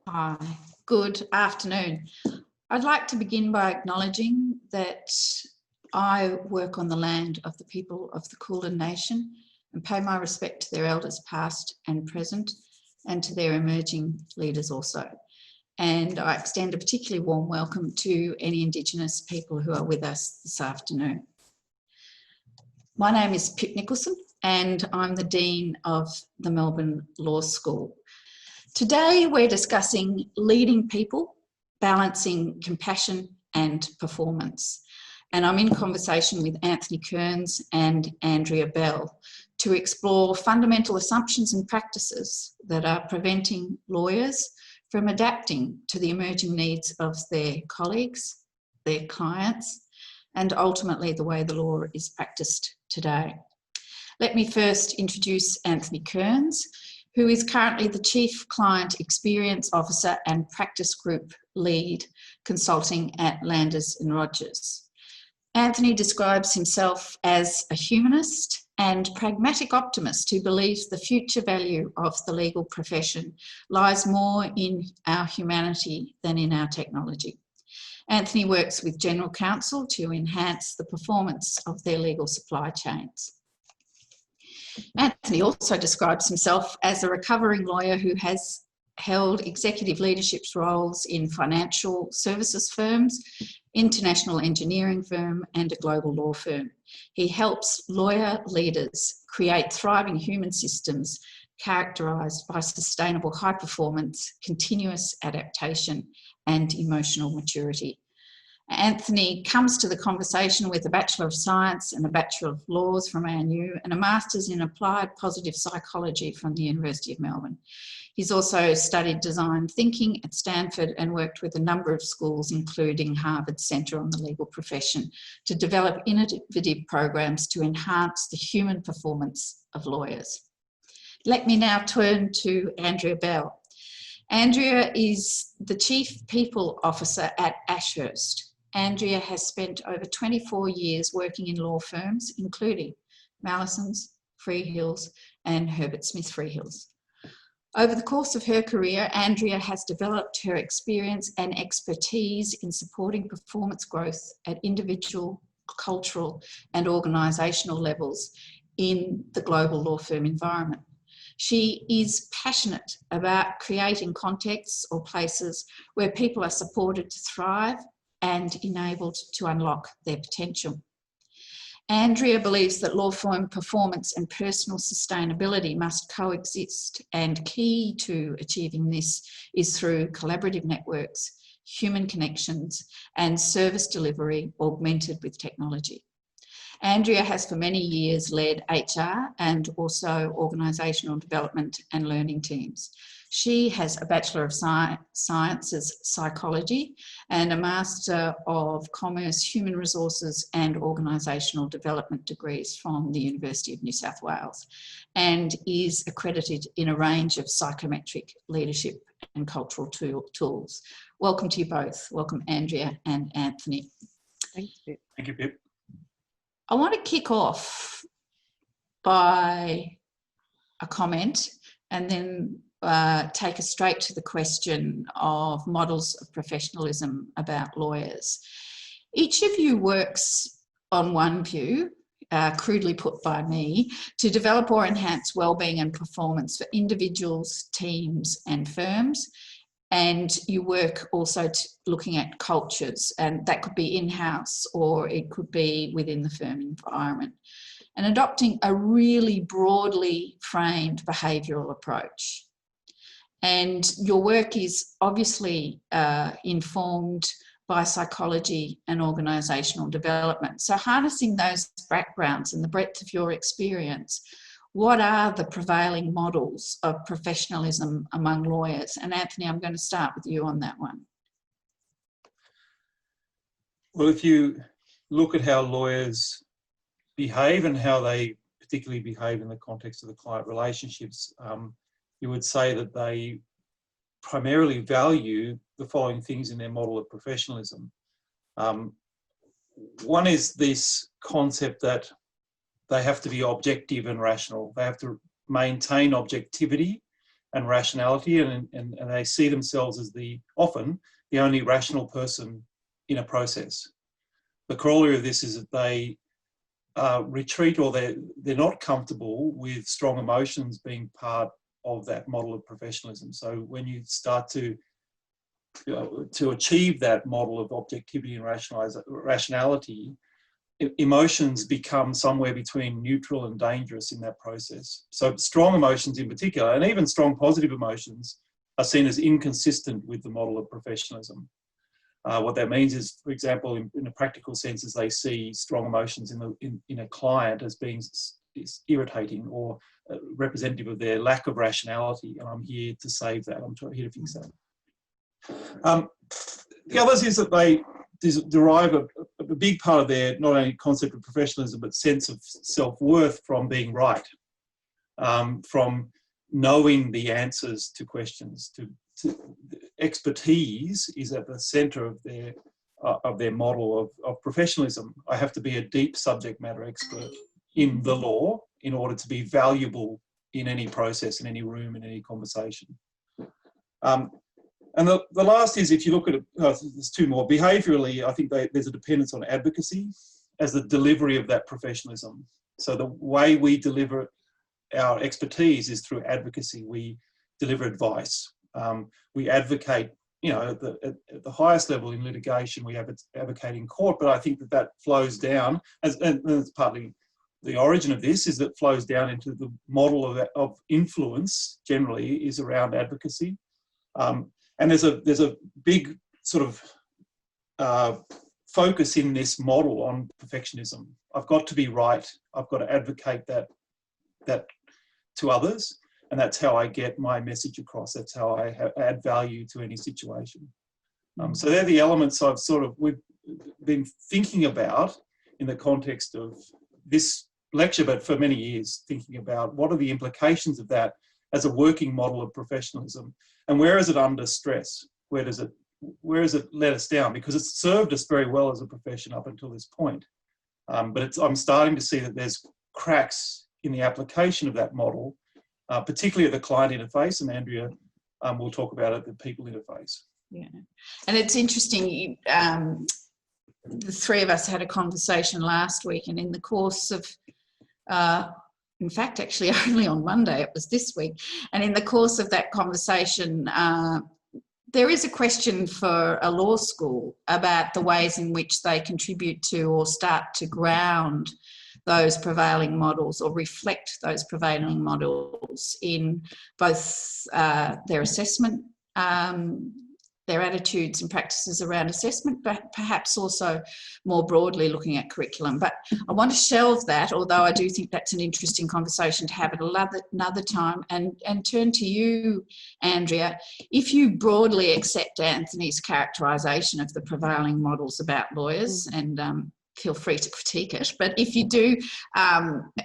Hi, good afternoon. I'd like to begin by acknowledging that I work on the land of the people of the Kulin Nation and pay my respect to their elders past and present and to their emerging leaders also. And I extend a particularly warm welcome to any Indigenous people who are with us this afternoon. My name is Pip Nicholson and I'm the Dean of the Melbourne Law School. Today we're discussing leading people, balancing compassion and performance. And I'm in conversation with Anthony Kearns and Andrea Bell to explore fundamental assumptions and practices that are preventing lawyers from adapting to the emerging needs of their colleagues, their clients, and ultimately the way the law is practiced today. Let me first introduce Anthony Kearns, who is currently the Chief Client Experience Officer and Practice Group Lead Consulting at Landers & Rogers. Anthony describes himself as a humanist and pragmatic optimist who believes the future value of the legal profession lies more in our humanity than in our technology. Anthony works with General Counsel to enhance the performance of their legal supply chains. Anthony also describes himself as a recovering lawyer who has held executive leadership roles in financial services firms, international engineering firm, and a global law firm. He helps lawyer leaders create thriving human systems characterised by sustainable high performance, continuous adaptation, and emotional maturity. Anthony comes to the conversation with a Bachelor of Science and a Bachelor of Laws from ANU and a Master's in Applied Positive Psychology from the University of Melbourne. He's also studied design thinking at Stanford and worked with a number of schools, including Harvard Centre on the Legal Profession, to develop innovative programs to enhance the human performance of lawyers. Let me now turn to Andrea Bell. Andrea is the Chief People Officer at Ashurst. Andrea has spent over 24 years working in law firms, including Mallisons, Freehills, and Herbert Smith Freehills. Over the course of her career, Andrea has developed her experience and expertise in supporting performance growth at individual, cultural, and organisational levels in the global law firm environment. She is passionate about creating contexts or places where people are supported to thrive and enabled to unlock their potential. Andrea believes that law firm performance and personal sustainability must coexist, and key to achieving this is through collaborative networks, human connections, and service delivery augmented with technology. Andrea has for many years led HR and also organisational development and learning teams. She has a Bachelor of Sciences Psychology and a Master of Commerce Human Resources and Organisational Development degrees from the University of New South Wales and is accredited in a range of psychometric leadership and cultural tools. Welcome to you both. Welcome, Andrea and Anthony. Thanks, Pip. Thank you, Pip. I want to kick off by a comment and then take us straight to the question of models of professionalism about lawyers. Each of you works on one view, crudely put by me, to develop or enhance wellbeing and performance for individuals, teams and firms. And you work also looking at cultures, and that could be in-house or it could be within the firm environment, and adopting a really broadly framed behavioural approach. And your work is obviously informed by psychology and organisational development. So harnessing those backgrounds and the breadth of your experience, what are the prevailing models of professionalism among lawyers? And Anthony, I'm going to start with you on that one. Well, if you look at how lawyers behave and how they particularly behave in the context of the client relationships, you would say that they primarily value the following things in their model of professionalism. One is this concept that they have to be objective and rational. They have to maintain objectivity and rationality, and they see themselves as often the only rational person in a process. The corollary of this is that they retreat, or they're not comfortable with strong emotions being part of that model of professionalism. So when you start to achieve that model of objectivity and rationality, emotions become somewhere between neutral and dangerous in that process. So strong emotions in particular, and even strong positive emotions, are seen as inconsistent with the model of professionalism. What that means is, for example, in a practical sense, is they see strong emotions in a client as being irritating or representative of their lack of rationality, and I'm here to save that. I'm here to fix that. The others is that they derive a big part of their not only concept of professionalism but sense of self-worth from being right, from knowing the answers to questions. Expertise is at the centre of their model of professionalism. I have to be a deep subject matter expert in the law in order to be valuable in any process, in any room, in any conversation. And the last is, if you look at it, there's two more. Behaviourally, I think there's a dependence on advocacy as the delivery of that professionalism. So the way we deliver our expertise is through advocacy. We deliver advice. We advocate, at the highest level in litigation, we advocate in court, but I think that flows down, and it's partly the origin of this, is that flows down into the model of influence generally is around advocacy. And there's a big sort of focus in this model on perfectionism. I've got to be right. I've got to advocate that to others, and that's how I get my message across. That's how I add value to any situation. So they're the elements we've been thinking about in the context of this lecture, but for many years, thinking about what are the implications of that as a working model of professionalism, and where is it under stress? Where does it let us down? Because it's served us very well as a profession up until this point. But I'm starting to see that there's cracks in the application of that model, particularly at the client interface, and Andrea will talk about it, the people interface. Yeah, and it's interesting, the three of us had a conversation last week, and in the course of, in fact, actually only on Monday, it was this week, and in the course of that conversation, there is a question for a law school about the ways in which they contribute to or start to ground those prevailing models or reflect those prevailing models in both their assessment, their attitudes and practices around assessment, but perhaps also more broadly looking at curriculum. But I want to shelve that, although I do think that's an interesting conversation to have at another time, and turn to you, Andrea. If you broadly accept Anthony's characterisation of the prevailing models about lawyers, and feel free to critique it, but if you do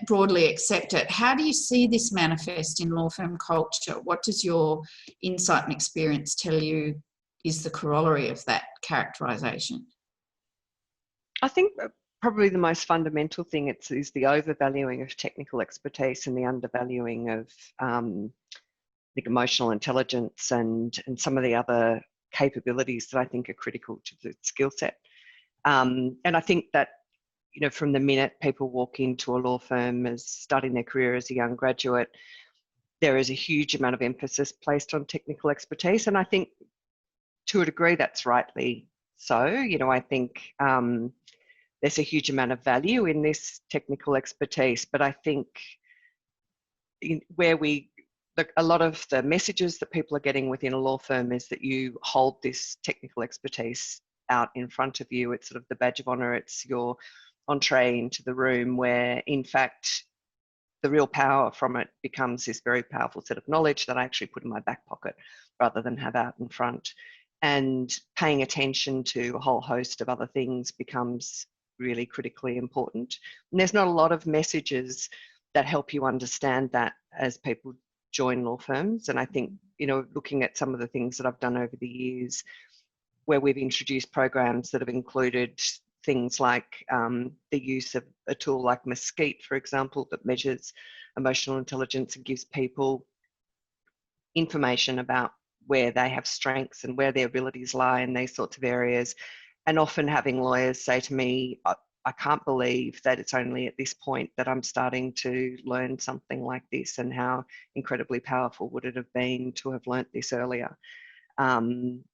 broadly accept it, how do you see this manifest in law firm culture? What does your insight and experience tell you is the corollary of that characterisation? I think probably the most fundamental thing is the overvaluing of technical expertise and the undervaluing of the emotional intelligence and some of the other capabilities that I think are critical to the skill set. And I think that, from the minute people walk into a law firm as starting their career as a young graduate, there is a huge amount of emphasis placed on technical expertise. And I think to a degree that's rightly so. I think there's a huge amount of value in this technical expertise, but I think a lot of the messages that people are getting within a law firm is that you hold this technical expertise out in front of you. It's sort of the badge of honour. It's your entree into the room, where in fact the real power from it becomes this very powerful set of knowledge that I actually put in my back pocket rather than have out in front. And paying attention to a whole host of other things becomes really critically important. And there's not a lot of messages that help you understand that as people join law firms. And I think, looking at some of the things that I've done over the years, where we've introduced programs that have included things like the use of a tool like Mesquite, for example, that measures emotional intelligence and gives people information about where they have strengths and where their abilities lie in these sorts of areas. And often having lawyers say to me, I can't believe that it's only at this point that I'm starting to learn something like this, and how incredibly powerful would it have been to have learnt this earlier. And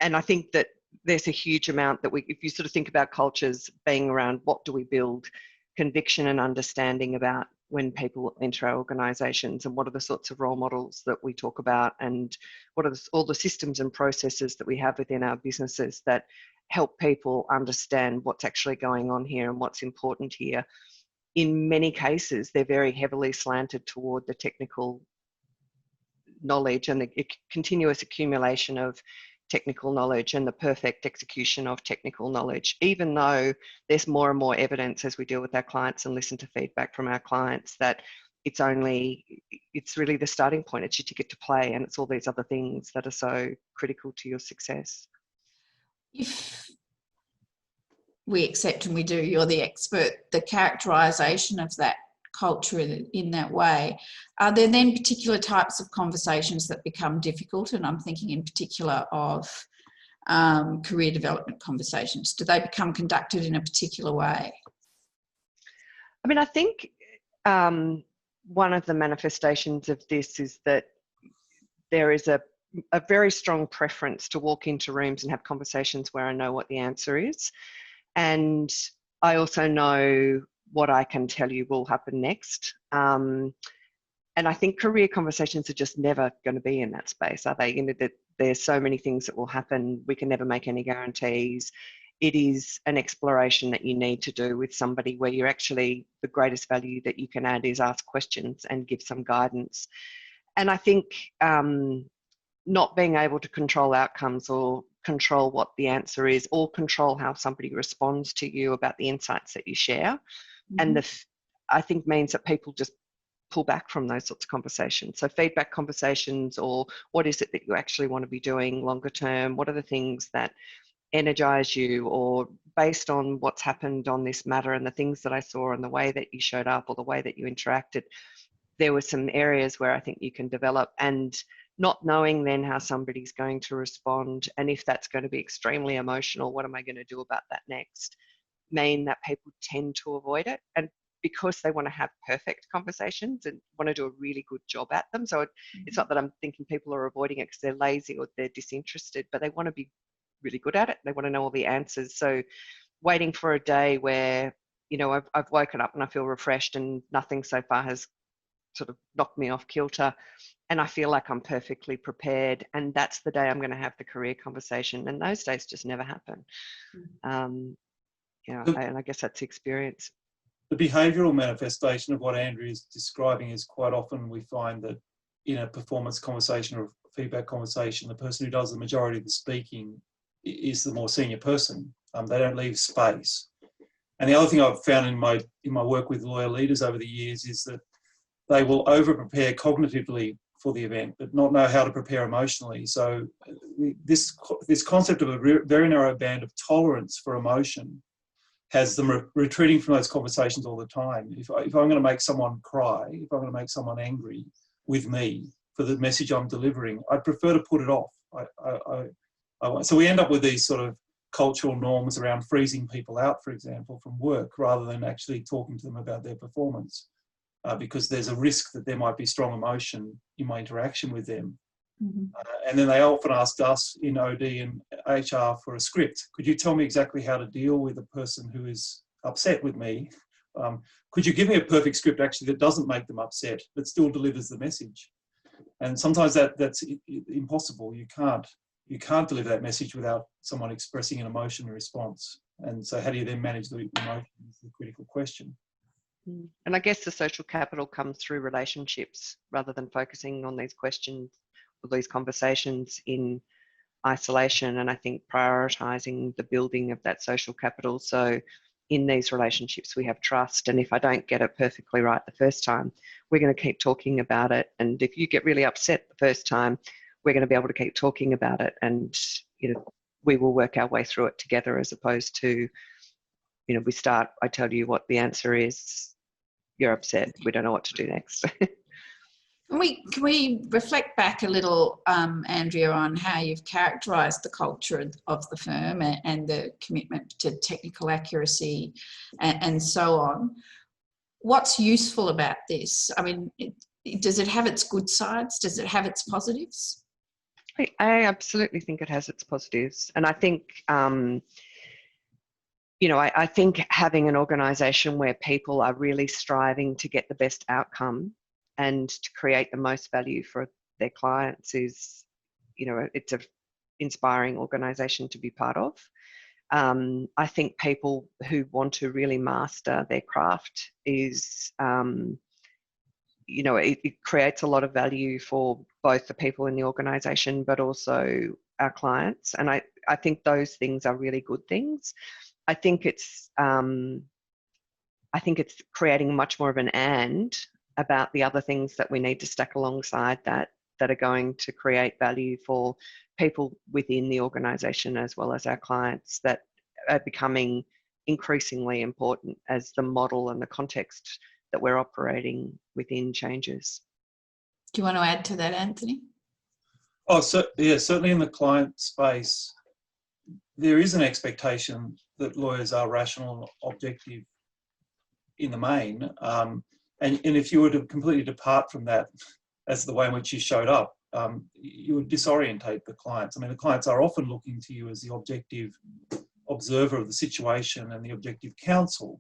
I think that there's a huge amount that if you sort of think about cultures being around what do we build, conviction and understanding about when people enter our organisations, and what are the sorts of role models that we talk about, and what are all the systems and processes that we have within our businesses that help people understand what's actually going on here and what's important here. In many cases, they're very heavily slanted toward the technical knowledge and the continuous accumulation of technical knowledge and the perfect execution of technical knowledge, even though there's more and more evidence as we deal with our clients and listen to feedback from our clients that it's really the starting point, it's your ticket to play, and it's all these other things that are so critical to your success. If we accept, and we do, you're the expert, the characterisation of that culture in that way, are there then particular types of conversations that become difficult? And I'm thinking in particular of career development conversations. Do they become conducted in a particular way? I mean, I think one of the manifestations of this is that there is a very strong preference to walk into rooms and have conversations where I know what the answer is. And I also know what I can tell you will happen next. And I think career conversations are just never going to be in that space, are they? You know, that there's so many things that will happen. We can never make any guarantees. It is an exploration that you need to do with somebody where you're actually, the greatest value that you can add is ask questions and give some guidance. And I think not being able to control outcomes or control what the answer is, or control how somebody responds to you about the insights that you share. And I think means that people just pull back from those sorts of conversations. So feedback conversations, or what is it that you actually want to be doing longer term? What are the things that energize you, or based on what's happened on this matter and the things that I saw and the way that you showed up or the way that you interacted, there were some areas where I think you can develop. And not knowing then how somebody's going to respond, and if that's going to be extremely emotional, what am I going to do about that next, mean that people tend to avoid it. And because they want to have perfect conversations and want to do a really good job at them. So it's not that I'm thinking people are avoiding it because they're lazy or they're disinterested, but they want to be really good at it. They want to know all the answers. So waiting for a day where, you know, I've woken up and I feel refreshed and nothing so far has sort of knocked me off kilter, and I feel like I'm perfectly prepared, and that's the day I'm going to have the career conversation, and those days just never happen. You know, and I guess that's the experience. The behavioural manifestation of what Andrea is describing is quite often we find that in a performance conversation or feedback conversation, the person who does the majority of the speaking is the more senior person. They don't leave space. And the other thing I've found in my work with lawyer leaders over the years is that they will over-prepare cognitively for the event, but not know how to prepare emotionally. So this concept of a very narrow band of tolerance for emotion has them retreating from those conversations all the time. If I'm going to make someone cry, if I'm going to make someone angry with me for the message I'm delivering, I'd prefer to put it off. So we end up with these sort of cultural norms around freezing people out, for example, from work, rather than actually talking to them about their performance. Because there's a risk that there might be strong emotion in my interaction with them. And then they often ask us in OD and HR for a script. Could you tell me exactly how to deal with a person who is upset with me? Could you give me a perfect script actually that doesn't make them upset, but still delivers the message? And sometimes that's impossible. You can't deliver that message without someone expressing an emotion response. And so how do you then manage the emotion is the critical question. And I guess the social capital comes through relationships rather than focusing on these questions or these conversations in isolation. And I think prioritising the building of that social capital. So in these relationships, we have trust. And if I don't get it perfectly right the first time, we're going to keep talking about it. And if you get really upset the first time, we're going to be able to keep talking about it. And, you know, we will work our way through it together, as opposed to, you know, I tell you what the answer is, you're upset, we don't know what to do next. Can we reflect back a little, Andrea, on how you've characterised the culture of the firm and the commitment to technical accuracy and so on? What's useful about this? I mean, does it have its good sides? Does it have its positives? I absolutely think it has its positives. And I think, you know, I think having an organisation where people are really striving to get the best outcome and to create the most value for their clients is, you know, it's an inspiring organisation to be part of. I think people who want to really master their craft is, you know, it creates a lot of value for both the people in the organisation, but also our clients. And I think those things are really good things. I think it's creating much more of an and about the other things that we need to stack alongside that are going to create value for people within the organisation as well as our clients, that are becoming increasingly important as the model and the context that we're operating within changes. Do you want to add to that, Anthony? Oh, so yeah, certainly in the client space, there is an expectation that lawyers are rational and objective in the main. And if you were to completely depart from that as the way in which you showed up, you would disorientate the clients. I mean, the clients are often looking to you as the objective observer of the situation and the objective counsel.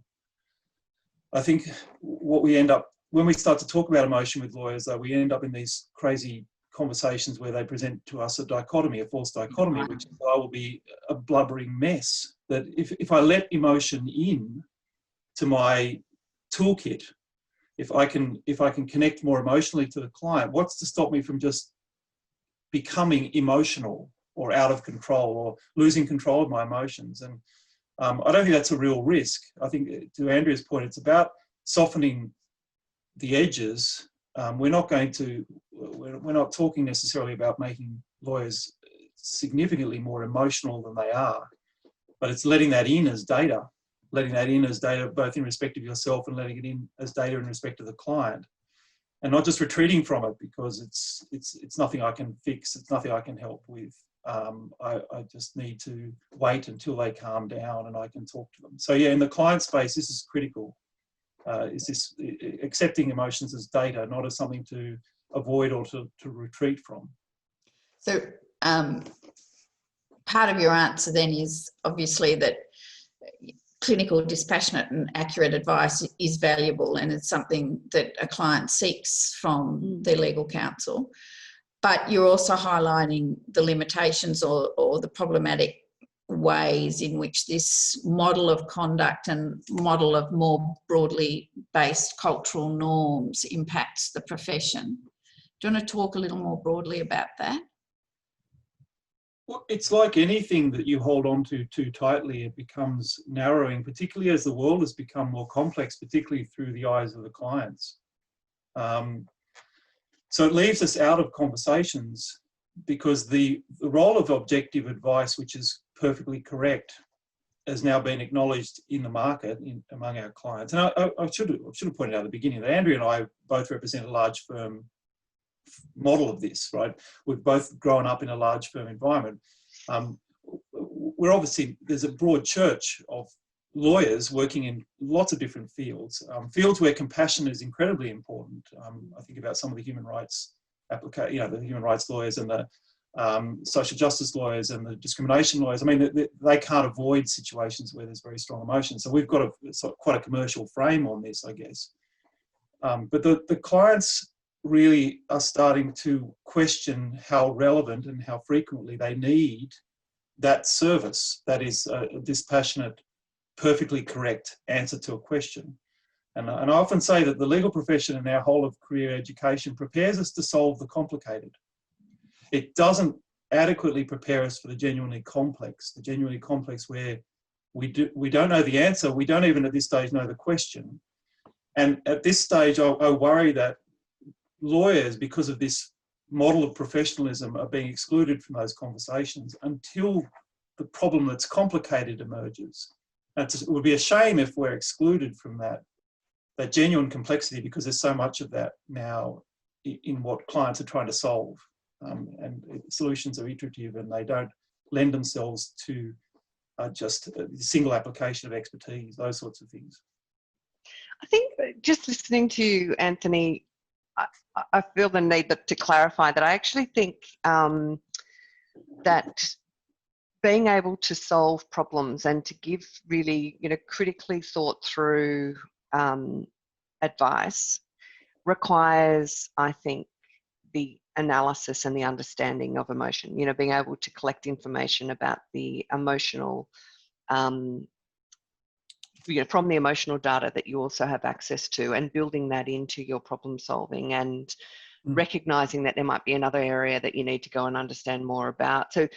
I think what we end up, when we start to talk about emotion with lawyers, though, we end up in these crazy conversations where they present to us a dichotomy, a false dichotomy, which I will be a blubbering mess. That if I let emotion in to my toolkit, if I can connect more emotionally to the client, what's to stop me from just becoming emotional or out of control or losing control of my emotions? And I don't think that's a real risk. I think, to Andrea's point, it's about softening the edges. We're not talking necessarily about making lawyers significantly more emotional than they are, but it's letting that in as data both in respect of yourself and letting it in as data in respect of the client, and not just retreating from it because it's nothing I can fix, it's nothing I can help with. I just need to wait until they calm down and I can talk to them. So yeah, in the client space, this is critical. Is this accepting emotions as data, not as something to avoid or to retreat from. So part of your answer then is obviously that clinical, dispassionate and accurate advice is valuable, and it's something that a client seeks from their legal counsel. But you're also highlighting the limitations or the problematic ways in which this model of conduct and model of more broadly based cultural norms impacts the profession. Do you want to talk a little more broadly about that? Well, it's like anything that you hold on to too tightly, it becomes narrowing, particularly as the world has become more complex, particularly through the eyes of the clients. So it leaves us out of conversations because the role of objective advice, which is perfectly correct, has now been acknowledged in the market among our clients. And I should have pointed out at the beginning that Andrea and I both represent a large firm model of this, right? We've both grown up in a large firm environment. We're obviously, there's a broad church of lawyers working in lots of different fields, fields where compassion is incredibly important. I think about some of the human rights the human rights lawyers and the social justice lawyers and the discrimination lawyers. I mean, they can't avoid situations where there's very strong emotion. So we've got quite a commercial frame on this, I guess. But the clients really are starting to question how relevant and how frequently they need that service that is a dispassionate, perfectly correct answer to a question. And I often say that the legal profession and our whole of career education prepares us to solve the complicated. It doesn't adequately prepare us for the genuinely complex where we don't know the answer. We don't even at this stage know the question. And at this stage, I worry that lawyers, because of this model of professionalism, are being excluded from those conversations until the problem that's complicated emerges. It would be a shame if we're excluded from that genuine complexity, because there's so much of that now in what clients are trying to solve. And solutions are iterative and they don't lend themselves to just a single application of expertise, those sorts of things. I think just listening to you, Anthony, I feel the need to clarify that I actually think that being able to solve problems and to give really, critically thought through advice requires, I think, the analysis and the understanding of emotion, being able to collect information about the emotional, from the emotional data that you also have access to, and building that into your problem solving, and recognizing that there might be another area that you need to go and understand more about. So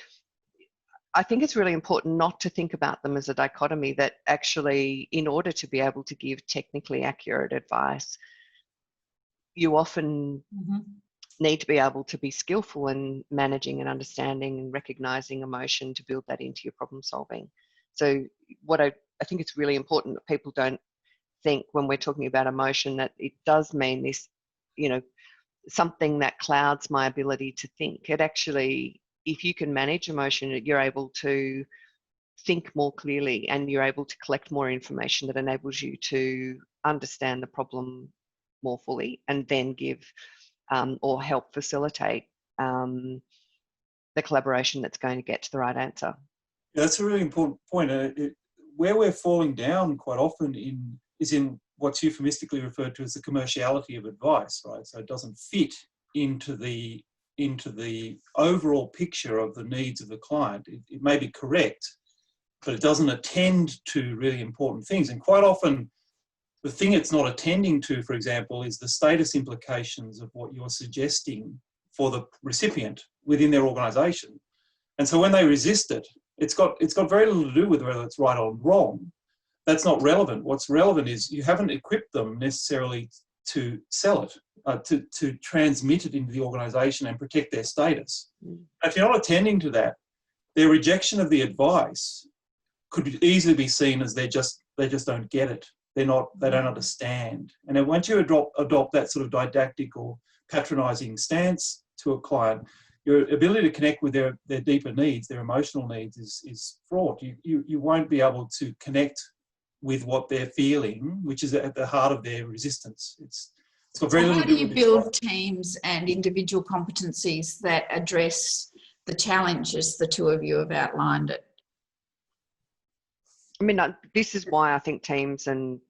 I think it's really important not to think about them as a dichotomy, that actually, in order to be able to give technically accurate advice, you often need to be able to be skillful in managing and understanding and recognizing emotion to build that into your problem solving. So what I think it's really important that people don't think when we're talking about emotion that it does mean this, something that clouds my ability to think. It actually, if you can manage emotion, you're able to think more clearly and you're able to collect more information that enables you to understand the problem more fully, and then give or help facilitate the collaboration that's going to get to the right answer. Yeah, that's a really important point. Where we're falling down quite often is in what's euphemistically referred to as the commerciality of advice, right? So it doesn't fit into the overall picture of the needs of the client. It may be correct, but it doesn't attend to really important things. And quite often, the thing it's not attending to, for example, is the status implications of what you're suggesting for the recipient within their organisation. And so when they resist it, it's got very little to do with whether it's right or wrong. That's not relevant. What's relevant is you haven't equipped them necessarily to sell it, to transmit it into the organisation and protect their status. If you're not attending to that, their rejection of the advice could easily be seen as they just don't get it. They don't understand. And then once you adopt that sort of didactic or patronising stance to a client, your ability to connect with their deeper needs, their emotional needs, is fraught. You won't be able to connect with what they're feeling, which is at the heart of their resistance. It's got very little to do with. How do you build teams and individual competencies that address the challenges the two of you have outlined it? I mean, this is why I think teams and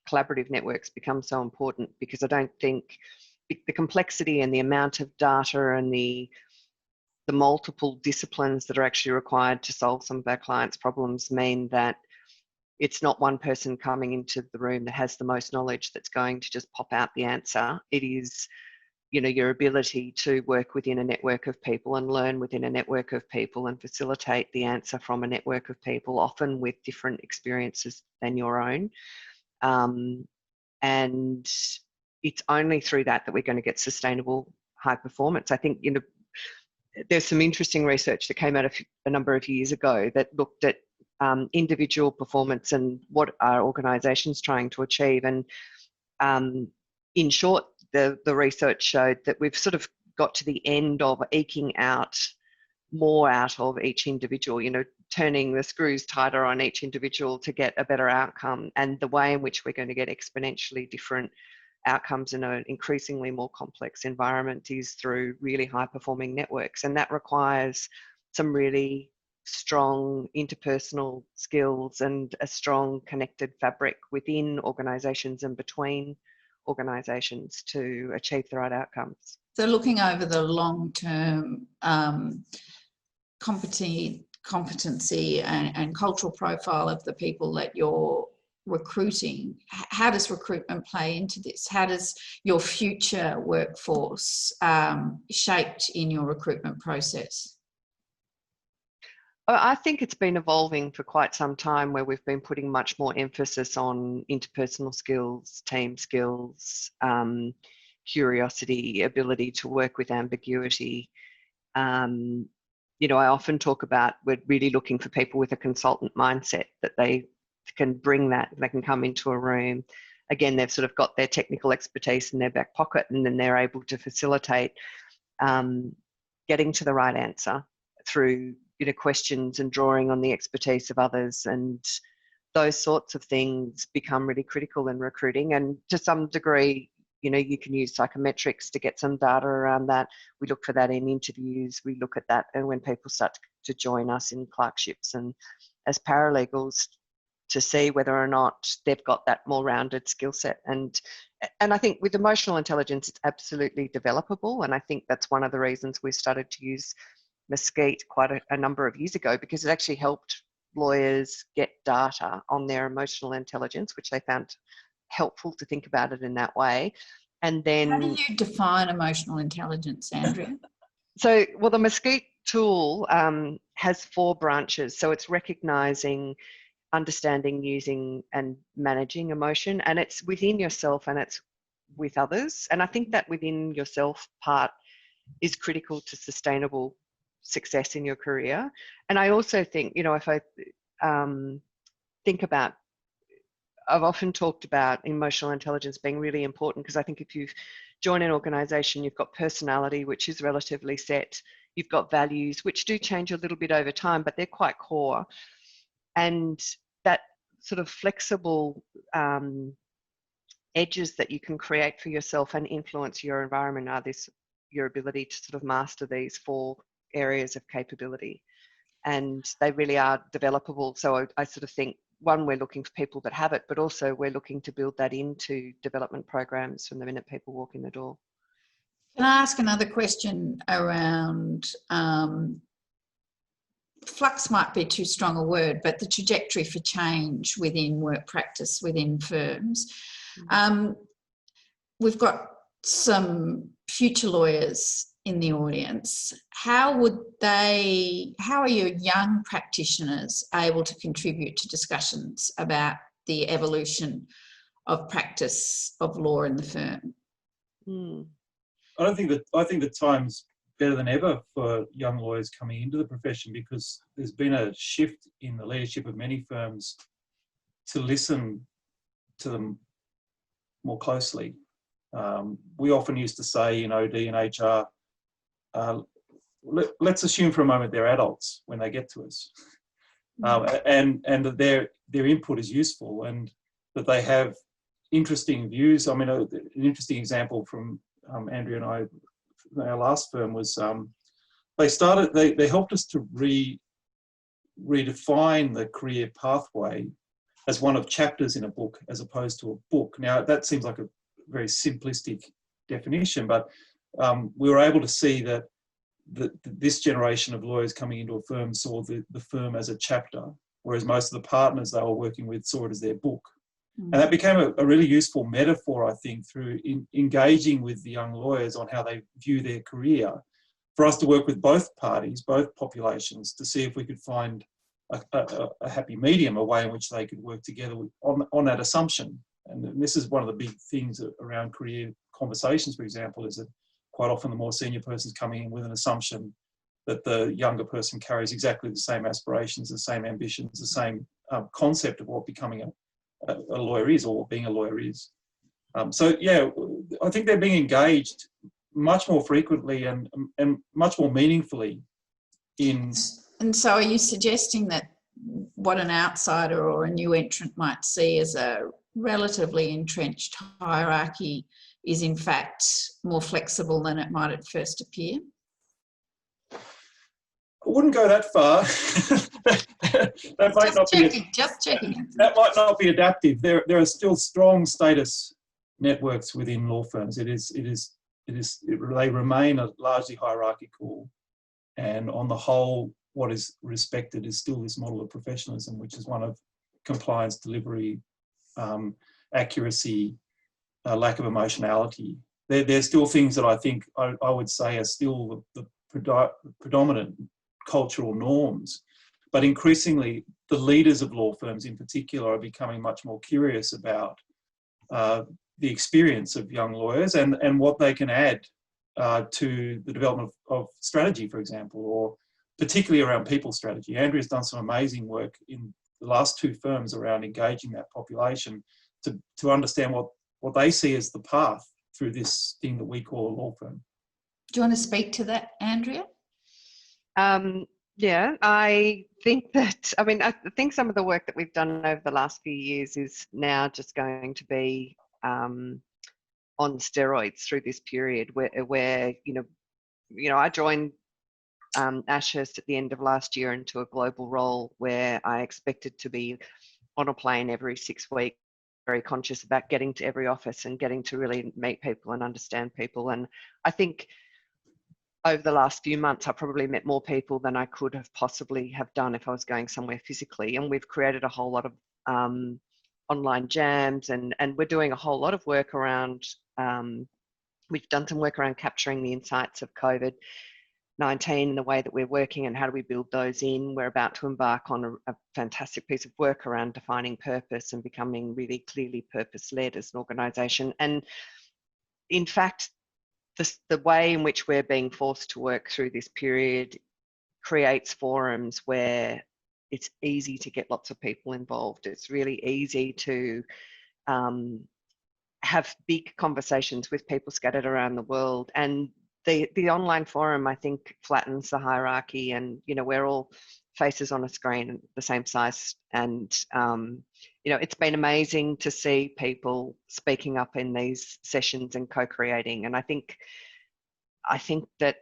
collaborative networks become so important, because I don't think the complexity and the amount of data and the multiple disciplines that are actually required to solve some of our clients' problems mean that it's not one person coming into the room that has the most knowledge that's going to just pop out the answer. It is, your ability to work within a network of people and learn within a network of people and facilitate the answer from a network of people, often with different experiences than your own. And it's only through that we're going to get sustainable high performance. I think, there's some interesting research that came out a number of years ago that looked at individual performance and what are organisations trying to achieve. And in short, the research showed that we've sort of got to the end of eking out more out of each individual, turning the screws tighter on each individual to get a better outcome. And the way in which we're going to get exponentially different outcomes in an increasingly more complex environment is through really high performing networks. And that requires some really strong interpersonal skills and a strong connected fabric within organisations and between organisations to achieve the right outcomes. So looking over the long-term competency and cultural profile of the people that you're recruiting, how does recruitment play into this? How does your future workforce shaped in your recruitment process? I think it's been evolving for quite some time, where we've been putting much more emphasis on interpersonal skills, team skills, curiosity, ability to work with ambiguity. I often talk about we're really looking for people with a consultant mindset, that they can bring that, they can come into a room again, they've sort of got their technical expertise in their back pocket, and then they're able to facilitate getting to the right answer through, you know, questions and drawing on the expertise of others, and those sorts of things become really critical in recruiting. And to some degree, you know, you can use psychometrics to get some data around that. We look for that in interviews. We look at that, and when people start to join us in clerkships and as paralegals, to see whether or not they've got that more rounded skill set. And I think with emotional intelligence, it's absolutely developable. And I think that's one of the reasons we started to use Mesquite quite a number of years ago, because it actually helped lawyers get data on their emotional intelligence, which they found helpful to think about it in that way. And then, how do you define emotional intelligence, Andrea? So, well, the Mesquite tool has 4 branches. So it's recognizing, understanding, using, and managing emotion, and it's within yourself and it's with others. And I think that within yourself part is critical to sustainable success in your career. And I also think, you know, if I think about, I've often talked about emotional intelligence being really important, because I think if you join an organisation, you've got personality, which is relatively set. You've got values, which do change a little bit over time, but they're quite core. And that sort of flexible edges that you can create for yourself and influence your environment are your ability to sort of master these 4 areas of capability. And they really are developable. So I sort of think, one, we're looking for people that have it, but also we're looking to build that into development programs from the minute people walk in the door. Can I ask another question around, flux might be too strong a word, but the trajectory for change within work practice within firms? We've got some future lawyers in the audience. How are your young practitioners able to contribute to discussions about the evolution of practice of law in the firm? I think the time's better than ever for young lawyers coming into the profession, because there's been a shift in the leadership of many firms to listen to them more closely. We often used to say in OD and HR, let's assume for a moment they're adults when they get to us, and that their input is useful, and that they have interesting views. I mean, an interesting example from Andrea and I, our last firm, was they helped us to redefine the career pathway as one of chapters in a book as opposed to a book. Now, that seems like a very simplistic definition, but we were able to see that this generation of lawyers coming into a firm saw the firm as a chapter, whereas most of the partners they were working with saw it as their book. And that became a really useful metaphor, I think, through engaging with the young lawyers on how they view their career, for us to work with both parties, both populations, to see if we could find a happy medium, a way in which they could work together on that assumption. And this is one of the big things around career conversations, for example, is that quite often the more senior person's coming in with an assumption that the younger person carries exactly the same aspirations, the same ambitions, the same concept of what becoming a lawyer is, or what being a lawyer is. So yeah, I think they're being engaged much more frequently and much more meaningfully in. And so are you suggesting that what an outsider or a new entrant might see as a relatively entrenched hierarchy is in fact more flexible than it might at first appear? I wouldn't go that far. That might not be. Just checking. That might not be adaptive. There are still strong status networks within law firms. They remain largely hierarchical, and on the whole, what is respected is still this model of professionalism, which is one of compliance, delivery, accuracy, lack of emotionality. There's still things that I think I would say are still the predominant cultural norms. But increasingly, the leaders of law firms in particular are becoming much more curious about the experience of young lawyers and what they can add to the development of strategy, for example, or particularly around people strategy. Andrea's done some amazing work in the last 2 firms around engaging that population. to understand what they see as the path through this thing that we call a law firm. Do you want to speak to that, Andrea? Yeah, I think that, I mean, I think some of the work that we've done over the last few years is now just going to be on steroids through this period where you know, I joined Ashurst at the end of last year into a global role where I expected to be on a plane every 6 weeks, very conscious about getting to every office and getting to really meet people and understand people. And I think over the last few months, I probably met more people than I could have possibly have done if I was going somewhere physically. And we've created a whole lot of online jams, and we're doing a whole lot of work around, we've done some work around capturing the insights of COVID-19 and the way that we're working and how do we build those in. We're about to embark on a fantastic piece of work around defining purpose and becoming really clearly purpose-led as an organisation. And in fact, the way in which we're being forced to work through this period creates forums where it's easy to get lots of people involved. It's really easy to have big conversations with people scattered around the world. And the online forum, I think, flattens the hierarchy, and, you know, we're all faces on a screen the same size. And, you know, it's been amazing to see people speaking up in these sessions and co-creating. And I think that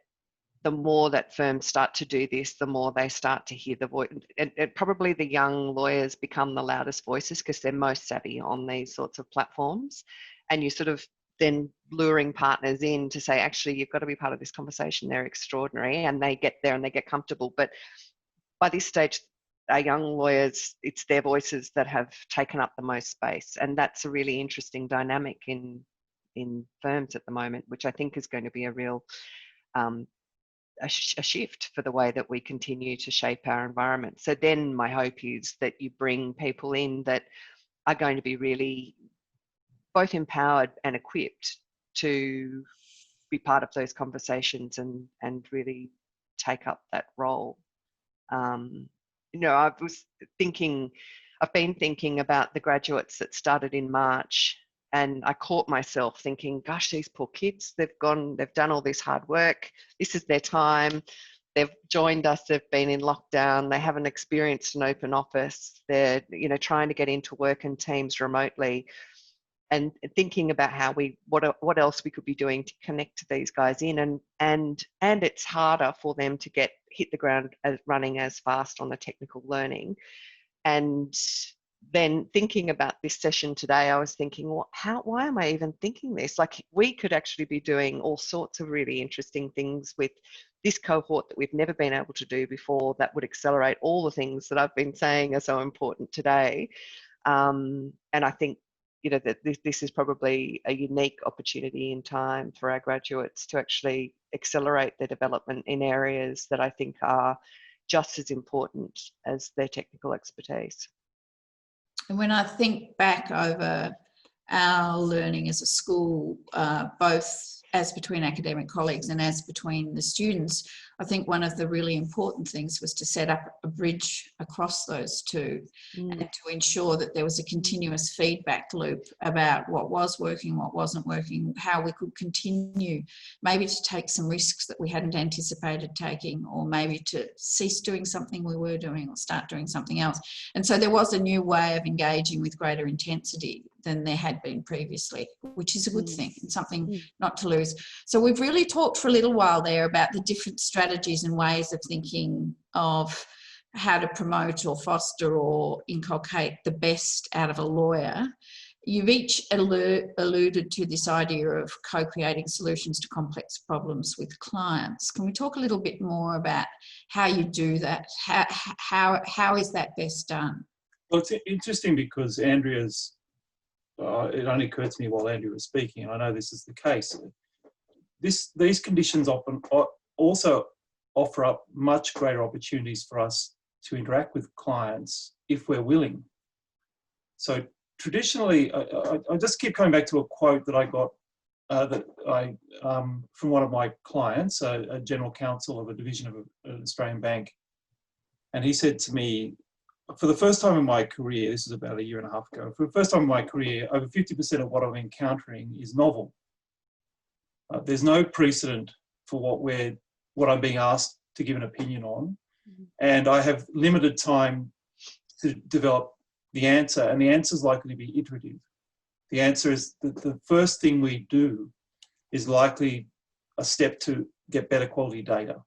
the more that firms start to do this, the more they start to hear the voice. And probably the young lawyers become the loudest voices because they're most savvy on these sorts of platforms. And you sort of then luring partners in to say, actually, you've got to be part of this conversation. They're extraordinary, and they get there and they get comfortable. But by this stage, our young lawyers, it's their voices that have taken up the most space. And that's a really interesting dynamic in firms at the moment, which I think is going to be a real a shift for the way that we continue to shape our environment. So then my hope is that you bring people in that are going to be really both empowered and equipped to be part of those conversations and really take up that role. You know, I've been thinking about the graduates that started in March, and I caught myself thinking, gosh, these poor kids, they've done all this hard work. This is their time. They've joined us, they've been in lockdown, they haven't experienced an open office. They're, you know, trying to get into work in teams remotely, and thinking about how what else we could be doing to connect these guys in, and it's harder for them to hit the ground running as fast on the technical learning. And then thinking about this session today, I was thinking, well, why am I even thinking this? Like, we could actually be doing all sorts of really interesting things with this cohort that we've never been able to do before, that would accelerate all the things that I've been saying are so important today. And I think, you know, that this is probably a unique opportunity in time for our graduates to actually accelerate their development in areas that I think are just as important as their technical expertise. And when I think back over our learning as a school, both as between academic colleagues and as between the students, I think one of the really important things was to set up a bridge across those two, and to ensure that there was a continuous feedback loop about what was working, what wasn't working, how we could continue maybe to take some risks that we hadn't anticipated taking, or maybe to cease doing something we were doing or start doing something else. And so there was a new way of engaging with greater intensity than there had been previously, which is a good thing and something not to lose. So we've really talked for a little while there about the different strategies and ways of thinking of how to promote or foster or inculcate the best out of a lawyer. You've each alluded to this idea of co-creating solutions to complex problems with clients. Can we talk a little bit more about how you do that? How is that best done? Well, it's interesting because Andrea's, it only occurred to me while Andrea was speaking, and I know this is the case, these conditions often also offer up much greater opportunities for us to interact with clients if we're willing. So traditionally, I just keep coming back to a quote that I got from one of my clients, a general counsel of a division of an Australian bank. And he said to me, for the first time in my career, this is about 1.5 years ago, for the first time in my career, over 50% of what I'm encountering is novel. There's no precedent for what I'm being asked to give an opinion on. And I have limited time to develop the answer, and the answer is likely to be iterative. The answer is that the first thing we do is likely a step to get better quality data.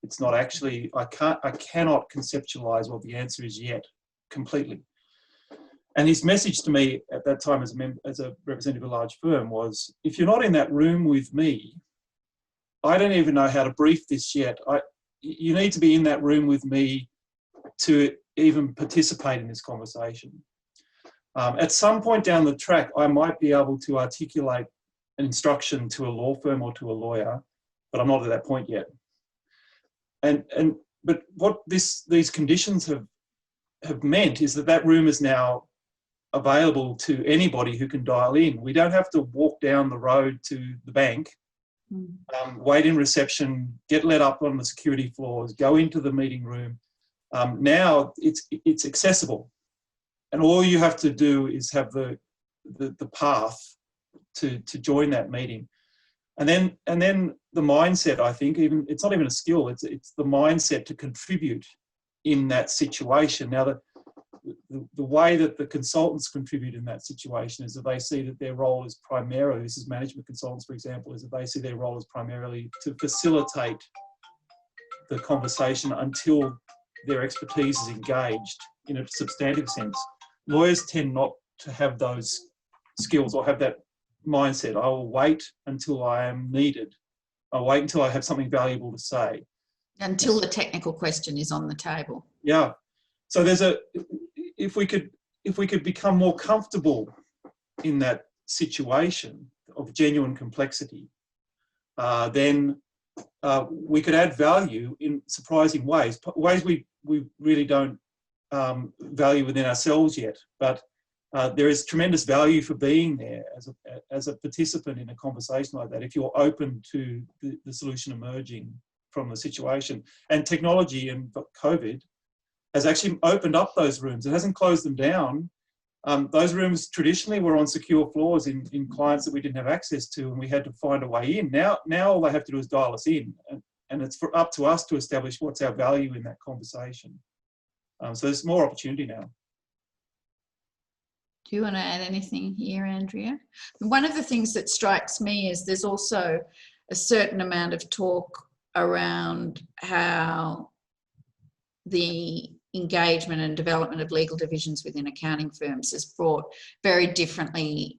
It's not actually, I cannot conceptualize what the answer is yet completely. And his message to me at that time as a representative of a large firm was, if you're not in that room with me, I don't even know how to brief this yet. You need to be in that room with me to even participate in this conversation. At some point down the track, I might be able to articulate an instruction to a law firm or to a lawyer, but I'm not at that point yet. But what these conditions have meant is that room is now available to anybody who can dial in. We don't have to walk down the road to the bank, wait in reception, get let up on the security floors, go into the meeting room. Now it's accessible, and all you have to do is have the path to join that meeting. And then the mindset, I think, it's not even a skill, it's the mindset to contribute in that situation. Now, the way that the consultants contribute in that situation is that they see that their role is primarily, this is management consultants, for example, is that they see their role as primarily to facilitate the conversation until their expertise is engaged in a substantive sense. Lawyers tend not to have those skills or have that mindset. I will wait until I am needed. I'll wait until I have something valuable to say. Until the technical question is on the table. Yeah. So if we could become more comfortable in that situation of genuine complexity, then we could add value in surprising ways we really don't value within ourselves yet. But there is tremendous value for being there as a participant in a conversation like that, if you're open to the solution emerging from the situation. And technology and COVID has actually opened up those rooms. It hasn't closed them down. Those rooms traditionally were on secure floors in clients that we didn't have access to, and we had to find a way in. Now all they have to do is dial us in, and it's up to us to establish what's our value in that conversation. So there's more opportunity now. Do you want to add anything here, Andrea? One of the things that strikes me is there's also a certain amount of talk around how the engagement and development of legal divisions within accounting firms has brought very differently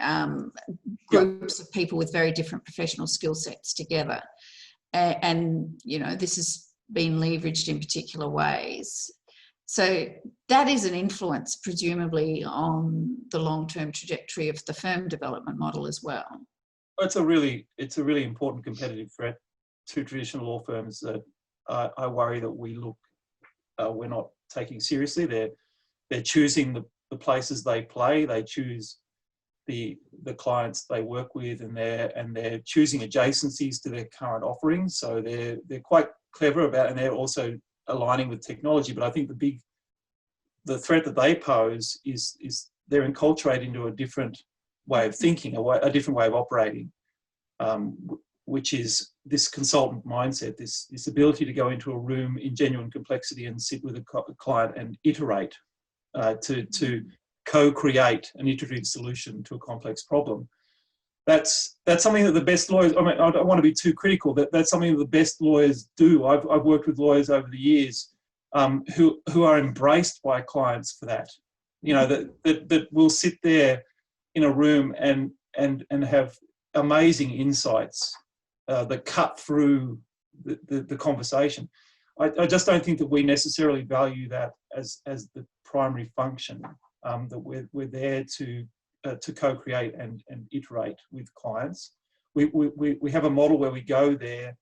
groups of people with very different professional skill sets together. And, you know, this has been leveraged in particular ways. So that is an influence, presumably, on the long-term trajectory of the firm development model as well. It's a really important competitive threat to traditional law firms that I worry that we're not taking seriously. They're choosing the places they play. They choose the clients they work with, and they're choosing adjacencies to their current offerings. So they're quite clever about, and they're also aligning with technology. But I think the threat that they pose is they're enculturated into a different way of thinking, a different way of operating, which is this consultant mindset, this ability to go into a room in genuine complexity and sit with a client and iterate, to co-create an iterative solution to a complex problem. That's something that the best lawyers, I mean, I don't want to be too critical, that's something that the best lawyers do. I've worked with lawyers over the years who are embraced by clients for that. You know, that will sit there in a room and have amazing insights that cut through the conversation. I just don't think that we necessarily value that as the primary function, that we're there to co-create and iterate with clients. We have a model where we go there,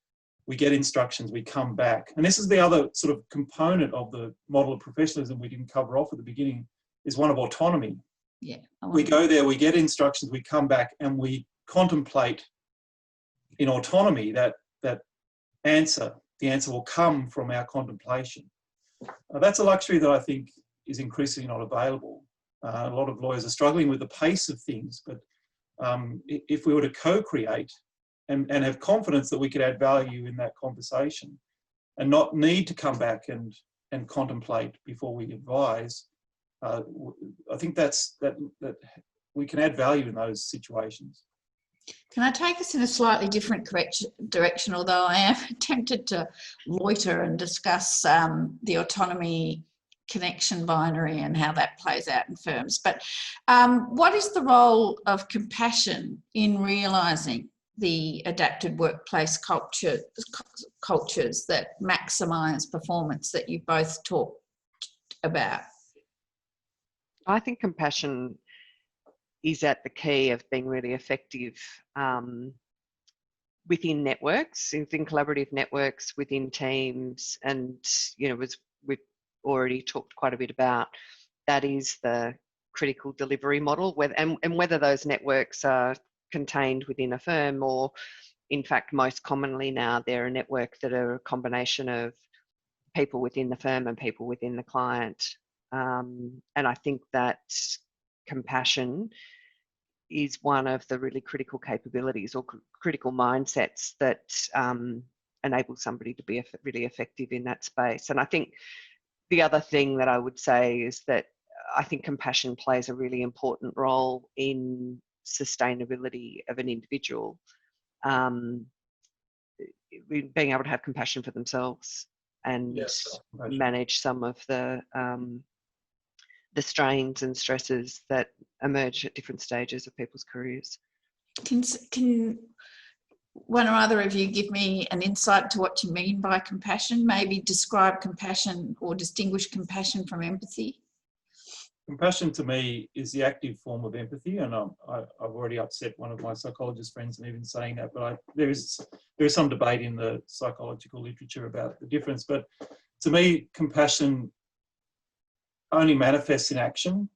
we get instructions, we come back. And this is the other sort of component of the model of professionalism we didn't cover off at the beginning, is one of autonomy. Yeah. We go there, we get instructions, we come back, and we contemplate in autonomy that answer. The answer will come from our contemplation. That's a luxury that I think is increasingly not available. A lot of lawyers are struggling with the pace of things, but if we were to co-create and have confidence that we could add value in that conversation and not need to come back and contemplate before we advise, I think that we can add value in those situations. Can I take us in a slightly different direction, although I am tempted to loiter and discuss the autonomy connection binary and how that plays out in firms. But what is the role of compassion in realising the adapted workplace cultures that maximise performance that you both talked about? I think compassion is at the key of being really effective within networks, within collaborative networks, within teams, and as we've already talked quite a bit about, that is the critical delivery model. Whether those networks are contained within a firm, or in fact most commonly now they're a network that are a combination of people within the firm and people within the client. And I think that compassion is one of the really critical capabilities or critical mindsets that enable somebody to be really effective in that space. And I think the other thing that I would say is that I think compassion plays a really important role in sustainability of an individual, being able to have compassion for themselves and manage some of the strains and stresses that emerge at different stages of people's careers. Can one or other of you give me an insight to what you mean by compassion? Maybe describe compassion or distinguish compassion from empathy. Compassion to me is the active form of empathy, and I've already upset one of my psychologist friends in even saying that, but there is some debate in the psychological literature about the difference. But to me, compassion only manifests in action.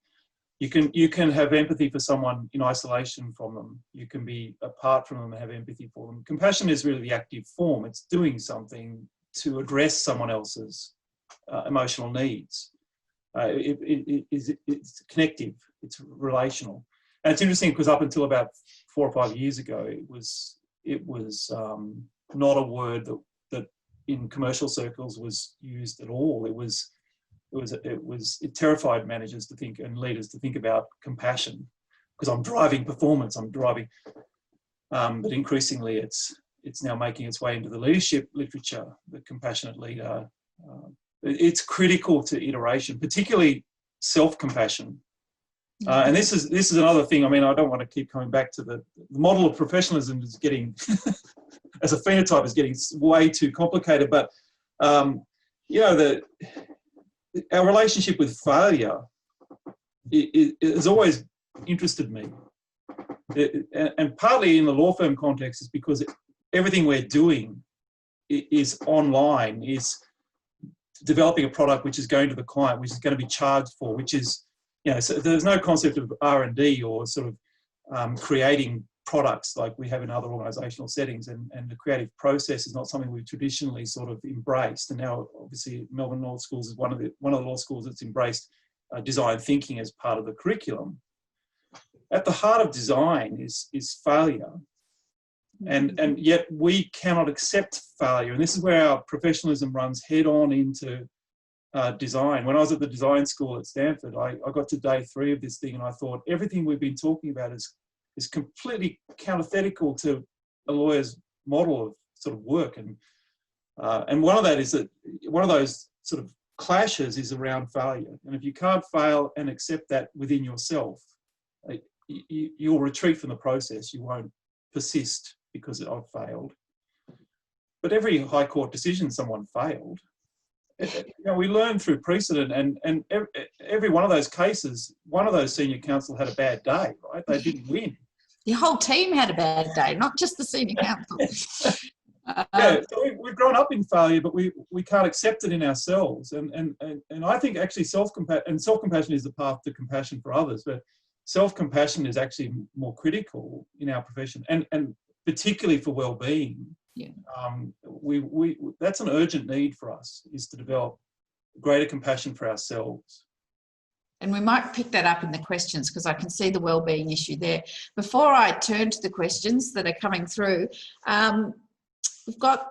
You can have empathy for someone in isolation from them. You can be apart from them and have empathy for them. Compassion is really the active form. It's doing something to address someone else's emotional needs. It's connective. It's relational. And it's interesting because up until about 4 or 5 years ago, it was not a word that in commercial circles was used at all. It terrified managers to think and leaders to think about compassion because I'm driving performance. But increasingly it's now making its way into the leadership literature. The compassionate leader. It's critical to iteration, particularly self-compassion. And this is another thing. I mean, I don't want to keep coming back to the model of professionalism is getting, as a phenotype, is getting way too complicated. But our relationship with failure has always interested me. And partly in the law firm context is because everything we're doing is online, is developing a product which is going to the client, which is going to be charged for, which is, so there's no concept of R&D or sort of creating products like we have in other organisational settings, and the creative process is not something we've traditionally sort of embraced. And now, obviously, Melbourne Law School is one of the law schools that's embraced design thinking as part of the curriculum. At the heart of design is failure, and yet we cannot accept failure. And this is where our professionalism runs head on into design. When I was at the design school at Stanford, I got to day 3 of this thing, and I thought everything we've been talking about is completely antithetical to a lawyer's model of sort of work. And one of that is that one of those sort of clashes is around failure. And if you can't fail and accept that within yourself, you'll retreat from the process. You won't persist because I've failed. But every High Court decision, someone failed. We learn through precedent, and every one of those cases, one of those senior counsel had a bad day, right? They didn't win. The whole team had a bad day, not just the senior counsel. So we've grown up in failure, but we can't accept it in ourselves. And I think actually self-compassion is the path to compassion for others, but self-compassion is actually more critical in our profession, and particularly for well-being. Yeah. That's an urgent need for us, is to develop greater compassion for ourselves. And we might pick that up in the questions because I can see the wellbeing issue there. Before I turn to the questions that are coming through, we've got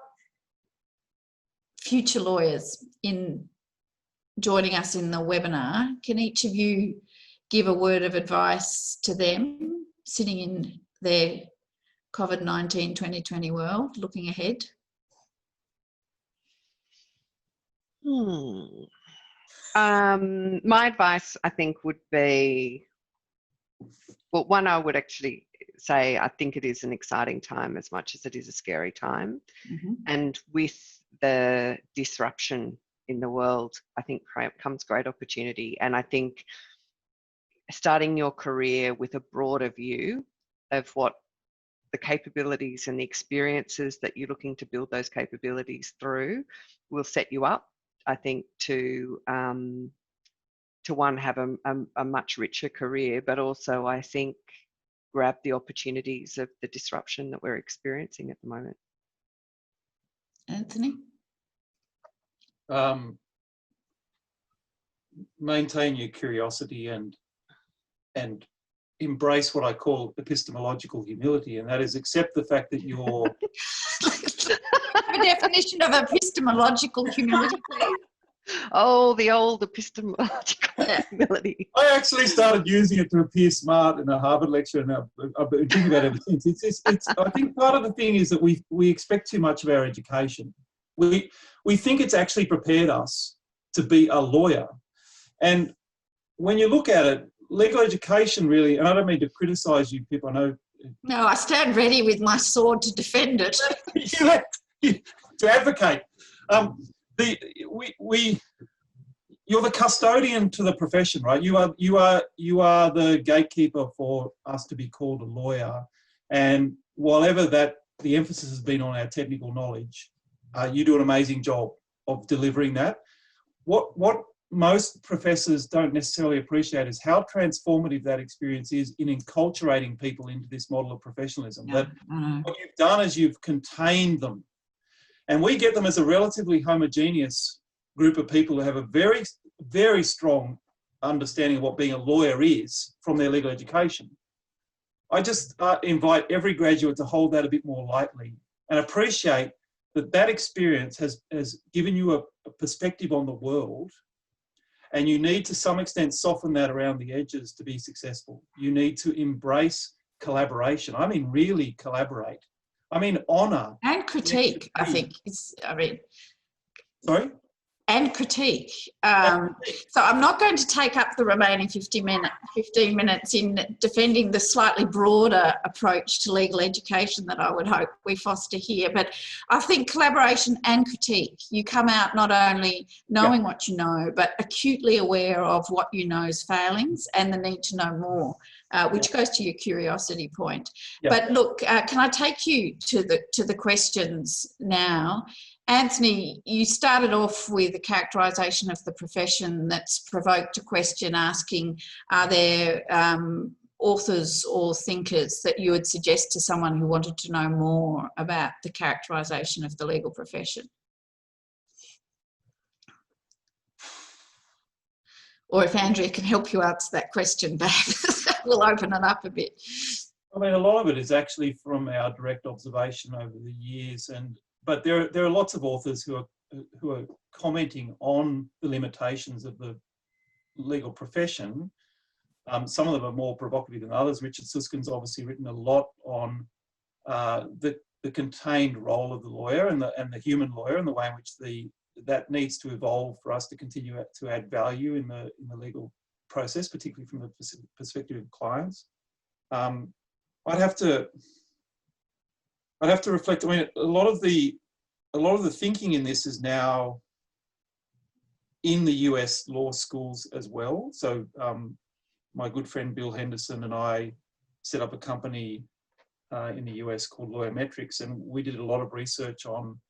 future lawyers joining us in the webinar. Can each of you give a word of advice to them sitting in their COVID-19 2020 world, looking ahead? My advice, I think, would be, well, one, I would actually say I think it is an exciting time as much as it is a scary time. And with the disruption in the world, I think comes great opportunity. And I think starting your career with a broader view of what the capabilities and the experiences that you're looking to build those capabilities through will set you up, I think, to one, have a much richer career, but also, I think, grab the opportunities of the disruption that we're experiencing at the moment. Anthony? Maintain your curiosity and embrace what I call epistemological humility, and that is accept the fact that you're... A definition of epistemological humility, please. Oh, the old epistemological humility. I actually started using it to appear smart in a Harvard lecture, and I've been thinking about it ever since. I think part of the thing is that we expect too much of our education. We think it's actually prepared us to be a lawyer. And when you look at it, legal education really, and I don't mean to criticise you, Pip, I know... No, I stand ready with my sword to defend it. To advocate. You're the custodian to the profession, right? You are the gatekeeper for us to be called a lawyer. And whatever the emphasis has been on our technical knowledge, you do an amazing job of delivering that. What most professors don't necessarily appreciate is how transformative that experience is in enculturating people into this model of professionalism. What you've done is you've contained them. And we get them as a relatively homogeneous group of people who have a very, very strong understanding of what being a lawyer is from their legal education. I just invite every graduate to hold that a bit more lightly and appreciate that experience has given you a perspective on the world, and you need to some extent soften that around the edges to be successful. You need to embrace collaboration. I mean, really collaborate. I mean, honour. And critique, I think. Sorry? And critique. So I'm not going to take up the remaining 15 minutes in defending the slightly broader approach to legal education that I would hope we foster here. But I think collaboration and critique, you come out not only knowing what you know, but acutely aware of what you know's failings and the need to know more, which goes to your curiosity point. But look, can I take you to the questions now? Anthony, you started off with a characterisation of the profession that's provoked a question asking, are there authors or thinkers that you would suggest to someone who wanted to know more about the characterisation of the legal profession? Or if Andrea can help you answer that question back, we'll open it up a bit. I mean, a lot of it is actually from our direct observation over the years, but there are lots of authors who are commenting on the limitations of the legal profession. Some of them are more provocative than others. Richard Susskind's obviously written a lot on the contained role of the lawyer and the human lawyer, and the way in which that needs to evolve for us to continue to add value in the legal process, particularly from the perspective of clients. I'd have to reflect. I mean, a lot of the thinking in this is now in the US law schools as well. So my good friend Bill Henderson and I set up a company in the US called Lawyer Metrics, and we did a lot of research on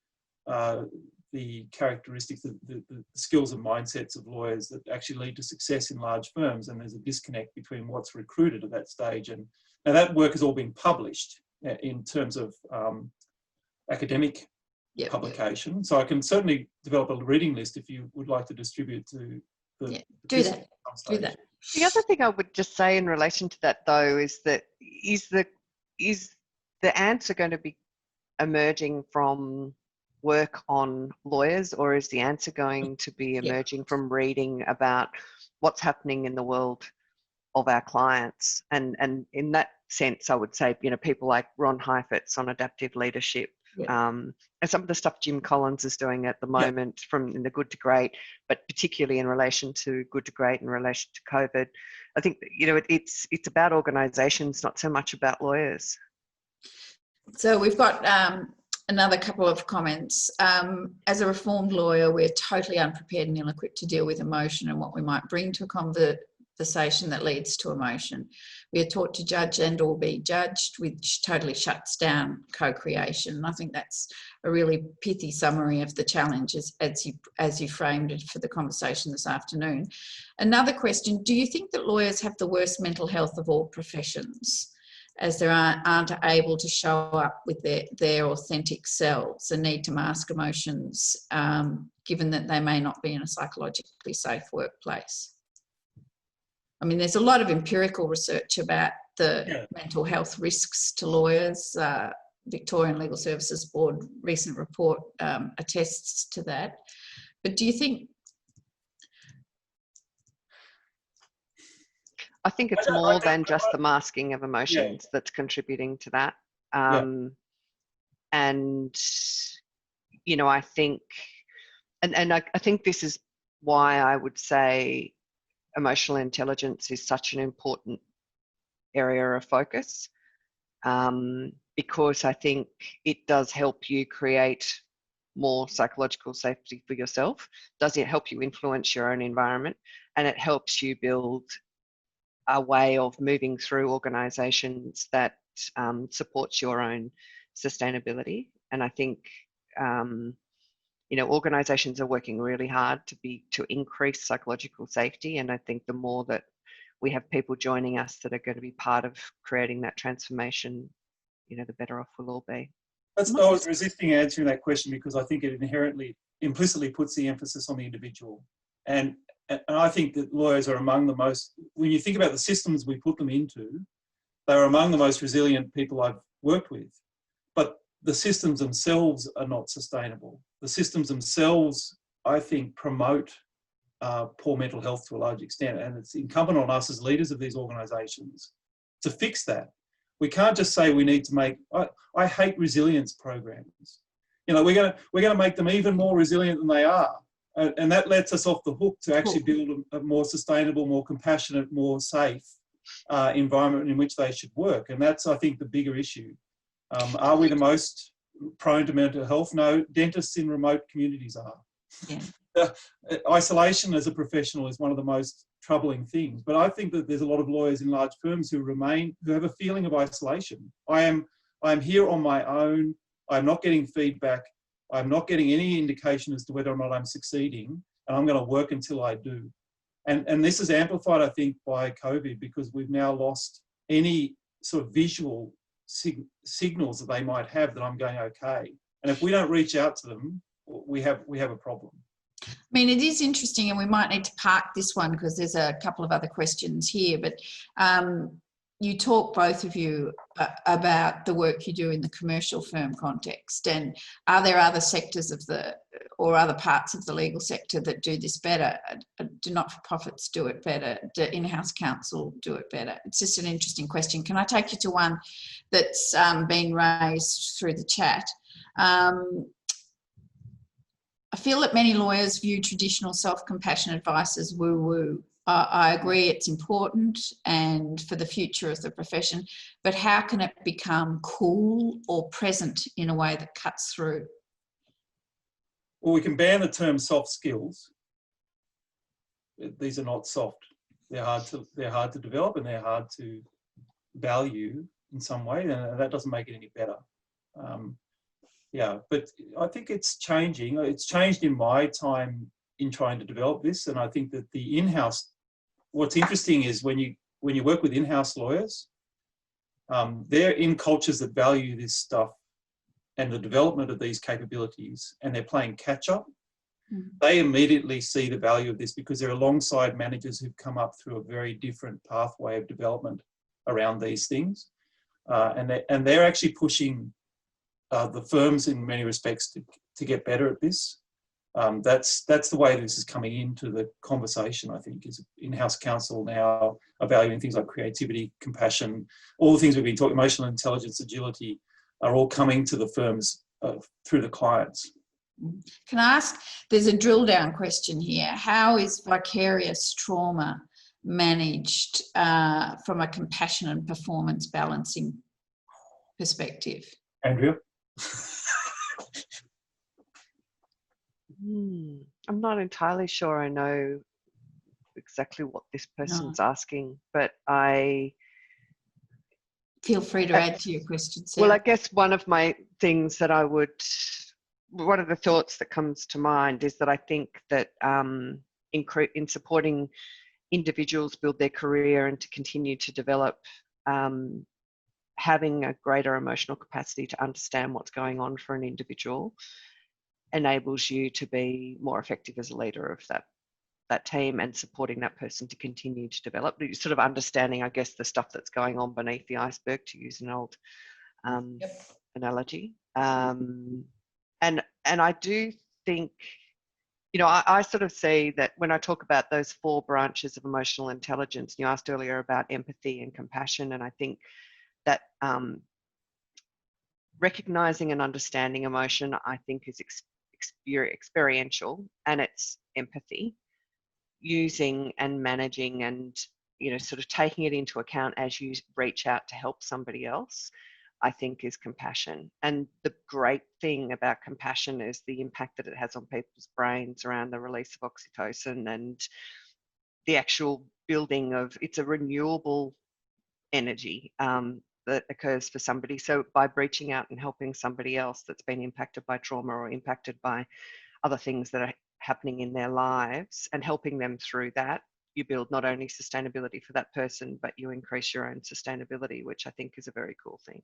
the characteristics, the skills and mindsets of lawyers that actually lead to success in large firms. And there's a disconnect between what's recruited at that stage. And now that work has all been published in terms of academic publication. So I can certainly develop a reading list if you would like to distribute to the... Do that. The other thing I would just say in relation to that, though, is that is the answer going to be emerging from work on lawyers, or is the answer going to be emerging from reading about what's happening in the world of our clients? And in that sense, I would say, you know, people like Ron Heifetz on adaptive leadership, and some of the stuff Jim Collins is doing at the moment from in the Good to Great, but particularly in relation to Good to Great in relation to COVID. I think, you know, it's about organisations, not so much about lawyers. So we've got another couple of comments. As a reformed lawyer, we're totally unprepared and ill-equipped to deal with emotion and what we might bring to a conversation that leads to emotion. We are taught to judge and or be judged, which totally shuts down co-creation. I think that's a really pithy summary of the challenges as you framed it for the conversation this afternoon. Another question, do you think that lawyers have the worst mental health of all professions, as they aren't able to show up with their authentic selves and need to mask emotions, given that they may not be in a psychologically safe workplace? I mean, there's a lot of empirical research about the mental health risks to lawyers. Victorian Legal Services Board recent report attests to that. But do you think... I think it's more than just the masking of emotions that's contributing to that. And, you know, I think, and I think this is why I would say emotional intelligence is such an important area of focus, because I think it does help you create more psychological safety for yourself. Does it help you influence your own environment? And it helps you build a way of moving through organisations that supports your own sustainability. And I think, you know, organisations are working really hard to increase psychological safety. And I think the more that we have people joining us that are going to be part of creating that transformation, you know, the better off we'll all be. I was resisting answering that question because I think it implicitly puts the emphasis on the individual. And I think that lawyers are among the most, when you think about the systems we put them into, they're among the most resilient people I've worked with. But the systems themselves are not sustainable. The systems themselves, I think, promote poor mental health to a large extent. And it's incumbent on us as leaders of these organisations to fix that. We can't just say we need to make, I hate resilience programs. You know, we're going to make them even more resilient than they are. And that lets us off the hook to actually build a more sustainable, more compassionate, more safe environment in which they should work. And that's, I think, the bigger issue. Are we the most prone to mental health? No, dentists in remote communities are. Yeah. Isolation as a professional is one of the most troubling things. But I think that there's a lot of lawyers in large firms who have a feeling of isolation. I am here on my own. I'm not getting feedback. I'm not getting any indication as to whether or not I'm succeeding, and I'm going to work until I do. And this is amplified, I think, by COVID, because we've now lost any sort of visual signals that they might have that I'm going okay. And if we don't reach out to them, we have a problem. I mean, it is interesting, and we might need to park this one because there's a couple of other questions here, but you talk, both of you, about the work you do in the commercial firm context, and are there other sectors or other parts of the legal sector that do this better? Do not-for-profits do it better? Do in-house counsel do it better? It's just an interesting question. Can I take you to one that's been raised through the chat? I feel that many lawyers view traditional self-compassion advice as woo-woo. I agree it's important and for the future of the profession, but how can it become cool or present in a way that cuts through? Well, we can ban the term soft skills. These are not soft. They're hard to develop, and they're hard to value in some way, and that doesn't make it any better. Yeah, but I think it's changing. It's changed in my time in trying to develop this, and I think that the in-house, what's interesting is when you work with in-house lawyers, they're in cultures that value this stuff and the development of these capabilities, and they're playing catch-up. they immediately see the value of this because they're alongside managers who've come up through a very different pathway of development around these things. And they're actually pushing the firms in many respects to get better at this. That's the way this is coming into the conversation, I think, is in-house counsel now evaluating things like creativity, compassion, all the things we've been talking, emotional intelligence, agility, are all coming to the firms through the clients. Can I ask, there's a drill down question here. How is vicarious trauma managed from a compassion and performance balancing perspective? Andrea? I'm not entirely sure I know exactly what this person's asking, but I... Feel free to add to your question, Sarah. Well, I guess one of my things that one of the thoughts that comes to mind is that I think that in supporting individuals build their career and to continue to develop, having a greater emotional capacity to understand what's going on for an individual enables you to be more effective as a leader of that team and supporting that person to continue to develop. Sort of understanding, I guess, the stuff that's going on beneath the iceberg, to use an old analogy. And I do think, you know, I sort of see that when I talk about those 4 branches of emotional intelligence, you asked earlier about empathy and compassion, and I think that recognizing and understanding emotion, I think, is experiential, and it's empathy, using and managing and, you know, sort of taking it into account as you reach out to help somebody else, I think, is compassion. And the great thing about compassion is the impact that it has on people's brains around the release of oxytocin and the actual building of, it's a renewable energy that occurs for somebody. So by reaching out and helping somebody else that's been impacted by trauma or impacted by other things that are happening in their lives and helping them through that, you build not only sustainability for that person, but you increase your own sustainability, which I think is a very cool thing.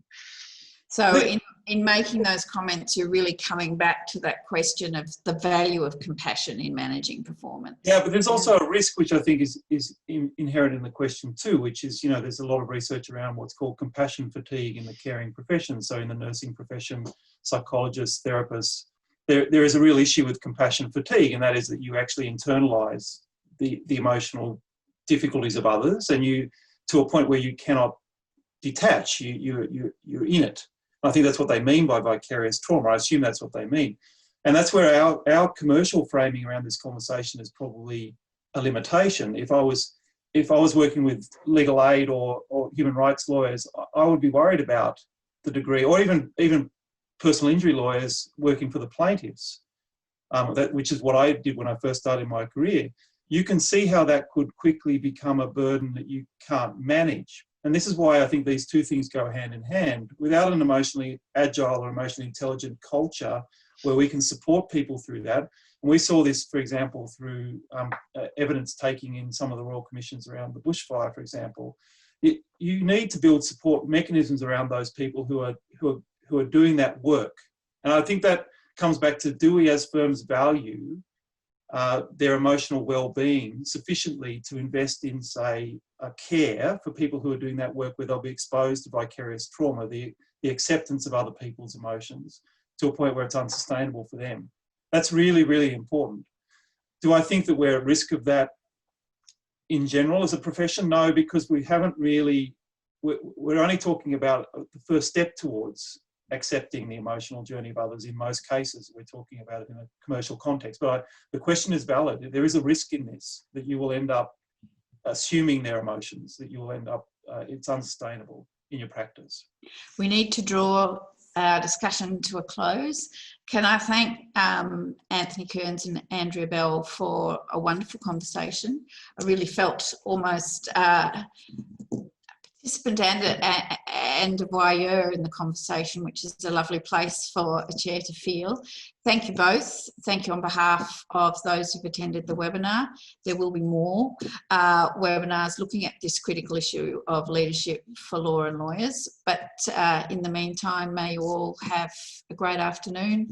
So in making those comments, you're really coming back to that question of the value of compassion in managing performance. Yeah, but there's also a risk, which I think is inherent in the question too, which is, you know, there's a lot of research around what's called compassion fatigue in the caring profession. So in the nursing profession, psychologists, therapists, there is a real issue with compassion fatigue, and that is that you actually internalise the emotional difficulties of others, and you, to a point where you cannot detach, you're in it. I think that's what they mean by vicarious trauma. I assume that's what they mean. And that's where our commercial framing around this conversation is probably a limitation. If I was working with legal aid or human rights lawyers, I would be worried about the degree, or even personal injury lawyers working for the plaintiffs, which is what I did when I first started my career. You can see how that could quickly become a burden that you can't manage. And this is why I think these two things go hand in hand. Without an emotionally agile or emotionally intelligent culture where we can support people through that, and we saw this, for example, through evidence taking in some of the Royal Commissions around the bushfire, for example, you need to build support mechanisms around those people who are doing that work. And I think that comes back to, do we as firms value their emotional well-being sufficiently to invest in, say, care for people who are doing that work where they'll be exposed to vicarious trauma, the acceptance of other people's emotions to a point where it's unsustainable for them. That's really, really important. Do I think that we're at risk of that in general as a profession? No, because we haven't really, we're only talking about the first step towards accepting the emotional journey of others. In most cases, we're talking about it in a commercial context. But the question is valid. There is a risk in this, that you will end up assuming their emotions, that you will end up, it's unsustainable in your practice. We need to draw our discussion to a close. Can I thank Anthony Kearns and Andrea Bell for a wonderful conversation. I really felt almost participant and a voyeur in the conversation, which is a lovely place for a chair to feel. Thank you both. Thank you on behalf of those who've attended the webinar. There will be more webinars looking at this critical issue of leadership for law and lawyers. But in the meantime, may you all have a great afternoon.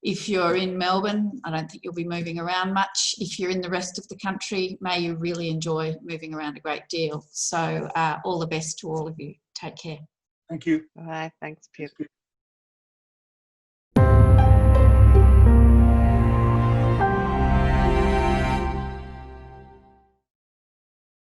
If you're in Melbourne, I don't think you'll be moving around much. If you're in the rest of the country, may you really enjoy moving around a great deal. So all the best to all of you. Take care. Thank you. All right, thanks, Pip.